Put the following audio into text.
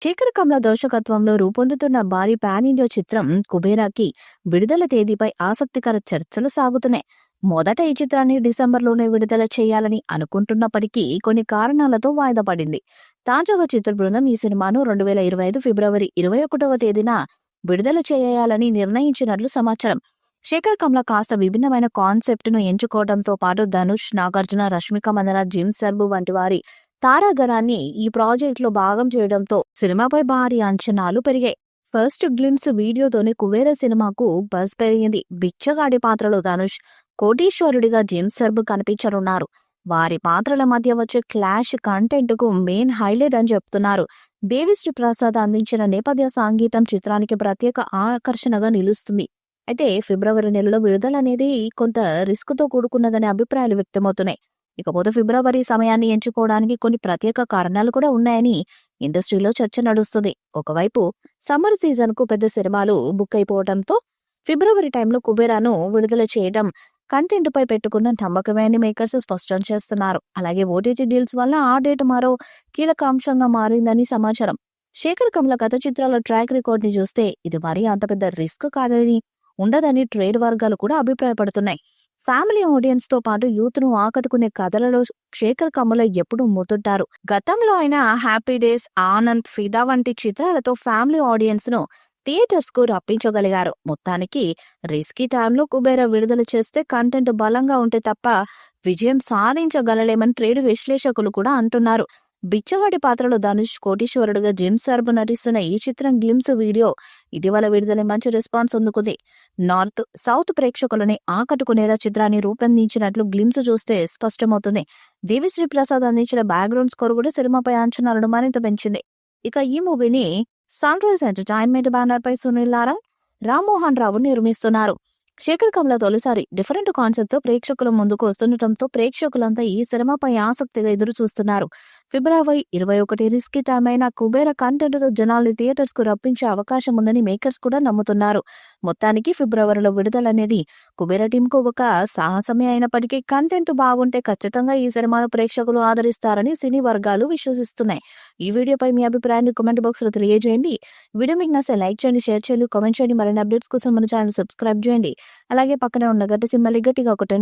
శేఖర్ కమ్ల దర్శకత్వంలో రూపొందుతున్న భారీ పాన్ ఇండియా చిత్రం కుబేరాకి విడుదల తేదీపై ఆసక్తికర చర్చలు సాగుతున్నాయి. మొదట ఈ చిత్రాన్ని డిసెంబర్లోనే విడుదల చేయాలని అనుకుంటున్నప్పటికీ కొన్ని కారణాలతో వాయిదా పడింది. తాజాగా చిత్ర బృందం ఈ సినిమాను 2025 ఫిబ్రవరి 21వ తేదీన విడుదల చేయాలని నిర్ణయించినట్లు సమాచారం. శేఖర్ కమ్ల కాస్త విభిన్నమైన కాన్సెప్ట్ ను ఎంచుకోవడంతో పాటు ధనుష్, నాగార్జున, రష్మిక మందన, జిమ్ సర్బు వంటి వారి తారాగణాన్ని ఈ ప్రాజెక్టులో భాగం చేయడంతో సినిమాపై భారీ అంచనాలు పెరిగాయి. ఫస్ట్ గ్లిమ్స్ వీడియోతోనే కుబేర సినిమాకు బజ్ పెరిగింది. బిచ్చగాడి పాత్రలో ధనుష్, కోటీశ్వరుడిగా జిమ్ సర్బ్ కనిపించనున్నారు. వారి పాత్రల మధ్య వచ్చే క్లాష్ కంటెంట్ కు మెయిన్ హైలైట్ అని చెప్తున్నారు. దేవిశ్రీ ప్రసాద్ అందించిన నేపథ్య సంగీతం చిత్రానికి ప్రత్యేక ఆకర్షణగా నిలుస్తుంది. అయితే ఫిబ్రవరి నెలలో విడుదల అనేది కొంత రిస్క్ తో కూడుకున్నదనే అభిప్రాయాలు వ్యక్తమవుతున్నాయి. ఇకపోతే ఫిబ్రవరి సమయాన్ని ఎంచుకోవడానికి కొన్ని ప్రత్యేక కారణాలు కూడా ఉన్నాయని ఇండస్ట్రీలో చర్చ నడుస్తుంది. ఒకవైపు సమ్మర్ సీజన్ కు పెద్ద సినిమాలు బుక్ అయిపోవడంతో ఫిబ్రవరి టైంలో కుబేరాను విడుదల చేయడం కంటెంట్ పై పెట్టుకున్న నమ్మకమే అని మేకర్స్ స్పష్టం చేస్తున్నారు. అలాగే ఓటీటీ డీల్స్ వల్ల ఆ డేట్ మరో కీలక అంశంగా మారిందని సమాచారం. శేఖర్ కమ్ల గత చిత్రాల ట్రాక్ రికార్డ్ ని చూస్తే ఇది మరీ అంత పెద్ద రిస్క్ కాదని ఉండదని ట్రేడ్ వర్గాలు కూడా అభిప్రాయపడుతున్నాయి. ఫ్యామిలీ ఆడియన్స్ తో పాటు యూత్ ను ఆకట్టుకునే కథలలో శేఖర్ కమ్ముల ఎప్పుడూ ముందుంటారు. గతంలో అయిన హ్యాపీ డేస్, ఆనంద్, ఫిదా వంటి చిత్రాలతో ఫ్యామిలీ ఆడియన్స్ ను థియేటర్స్ కు రప్పించగలిగారు. మొత్తానికి రిస్కీ టైంలో కుబేర విడుదల చేస్తే కంటెంట్ బలంగా ఉంటే తప్ప విజయం సాధించగలలేమని ట్రేడ్ విశ్లేషకులు కూడా అంటున్నారు. బిచ్చగాడి పాత్రలో ధనుష్, కోటీశ్వరుడుగా జిమ్ సర్బ్ నటిస్తున్న ఈ చిత్రం గ్లిమ్స్ వీడియో ఇటీవల విడుదల మంచి రెస్పాన్స్ అందుకుంది. నార్త్, సౌత్ ప్రేక్షకులని ఆకట్టుకునేలా చిత్రాన్ని రూపొందించినట్లు గ్లిమ్స్ చూస్తే స్పష్టమవుతుంది. దేవిశ్రీ ప్రసాద్ అందించిన బ్యాక్గ్రౌండ్ స్కోర్ కూడా సినిమాపై అంచనాలను మరింత పెంచింది. ఇక ఈ మూవీని సన్ రైజ్ ఎంటర్టైన్మెంట్ బ్యానర్ పై సునీల్ నారాయణ్, రామ్మోహన్ రావు నిర్మిస్తున్నారు. శేఖర్ కమ్ల తొలిసారి డిఫరెంట్ కాన్సెప్ట్ తో ప్రేక్షకుల ముందుకు వస్తుండటంతో ప్రేక్షకులంతా ఈ సినిమాపై ఆసక్తిగా ఎదురు చూస్తున్నారు. ఫిబ్రవరి 21 రిస్కీ టైం అయిన కుబేర కంటెంట్ తో జనాల్ని థియేటర్స్ కు రప్పించే అవకాశం ఉందని మేకర్స్ కూడా నమ్ముతున్నారు. మొత్తానికి ఫిబ్రవరిలో విడుదలనేది కుబేర టీం కు ఒక సాహసమే అయినప్పటికీ కంటెంట్ బాగుంటే ఖచ్చితంగా ఈ సినిమాను ప్రేక్షకులు ఆదరిస్తారని సినీ వర్గాలు విశ్వసిస్తున్నాయి. ఈ వీడియోపై మీ అభిప్రాయాన్ని కామెంట్ బాక్స్ లో తెలియజేయండి. వీడియో మీకు నచ్చితే లైక్ చేయండి, షేర్ చేయండి, కామెంట్ చేయండి. మరిన్ని అప్డేట్స్ కోసం మన ఛానల్ సబ్స్క్రైబ్ చేయండి. అలాగే పక్కనే ఉన్న గట్టి సింబల్ గట్టిగా కొట్టండి.